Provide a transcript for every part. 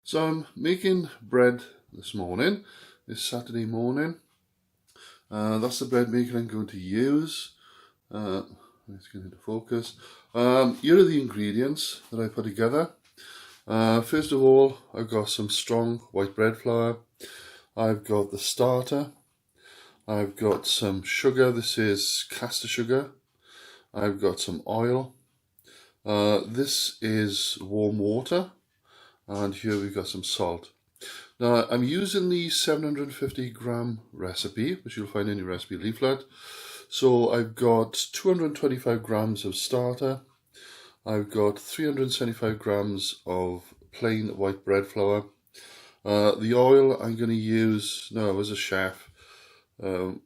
So I'm making bread this morning, this Saturday morning. That's the bread maker I'm going to use. Let's get into focus. Here are the ingredients that I put together. First of all, I've got some strong white bread flour. I've got the starter. I've got some sugar. This is caster sugar. I've got some oil. This is warm water. And here we've got some salt. Now I'm using the 750 gram recipe, which you'll find in your recipe leaflet. So I've got 225 grams of starter. I've got 375 grams of plain white bread flour. The oil I'm going to use, now as a chef,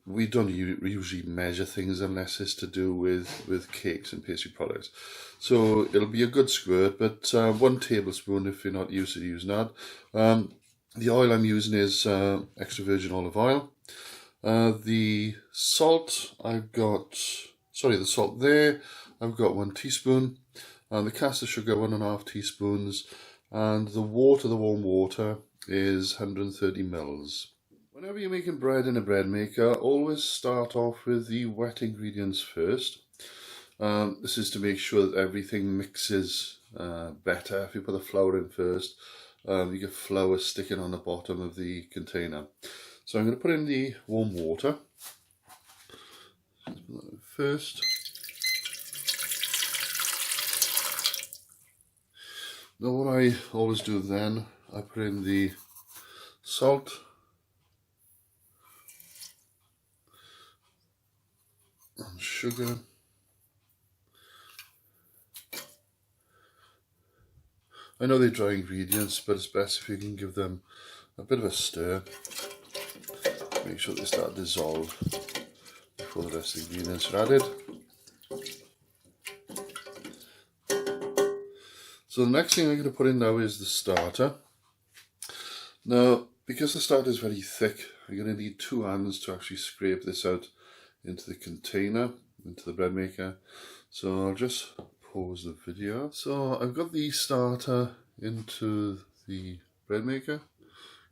we don't usually measure things unless it's to do with cakes and pastry products. So it'll be a good squirt, but 1 tablespoon if you're not used to using that. The oil I'm using is extra virgin olive oil. The salt the salt there, I've got 1 teaspoon. And the caster sugar, 1.5 teaspoons. And the water, the warm water, is 130 mils. Whenever you're making bread in a bread maker, always start off with the wet ingredients first. This is to make sure that everything mixes better. If you put the flour in first, you get flour sticking on the bottom of the container. So I'm going to put in the warm water. Let's put that in first. Now what I always do then, I put in the salt. And sugar. I know they're dry ingredients, but it's best if you can give them a bit of a stir. Make sure they start to dissolve before the rest of the ingredients are added. So the next thing I'm going to put in now is the starter. Now, because the starter is very thick, I'm going to need 2 hands to actually scrape this out into the container, into the bread maker. So I'll just pause the video. So I've got the starter into the bread maker.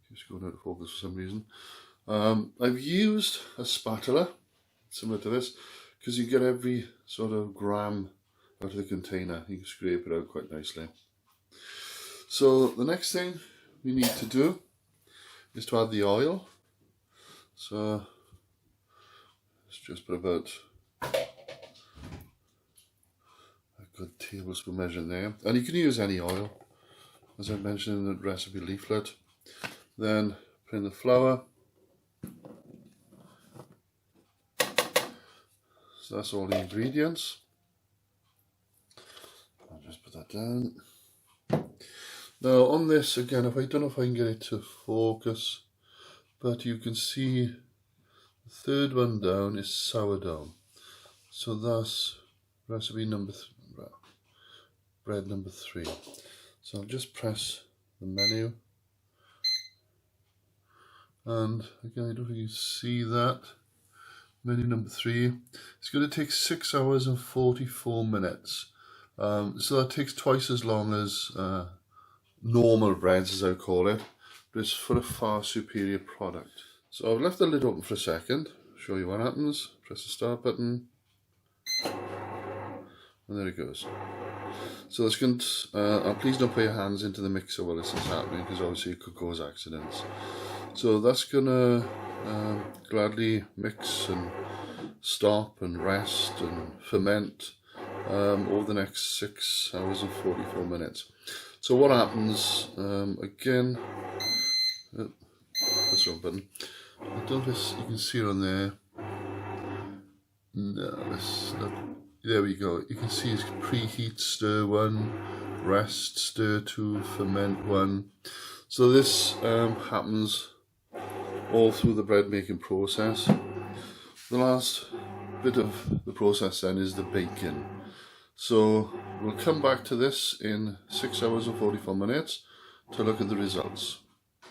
Keeps going out of focus for some reason. I've used a spatula similar to this because you get every sort of gram out of the container. You can scrape it out quite nicely. So the next thing we need to do is to add the oil. So let's just put about a good tablespoon measure in there. And you can use any oil, as I mentioned in the recipe leaflet. Then put in the flour. So that's all the ingredients. I'll just put that down. Now on this, again, I don't know if I can get it to focus, but you can see the third one down is sourdough. So that's recipe number bread number 3. So I'll just press the menu. And again, I don't think you see that. Menu number 3. It's going to take 6 hours and 44 minutes. So that takes twice as long as normal breads, as I call it, but it's for a far superior product. So I've left the lid open for a second. Show you what happens. Press the start button, and there it goes. So this can. Please don't put your hands into the mixer while this is happening, because obviously it could cause accidents. So that's gonna gladly mix and stop and rest and ferment over the next 6 hours and 44 minutes. So what happens, again, that's the wrong button. I don't know if you can see it on there. No, that's not. There we go. You can see it's preheat, stir 1, rest, stir 2, ferment 1. So this happens all through the bread making process. The last bit of the process then is the baking. So we'll come back to this in 6 hours and 44 minutes to look at the results.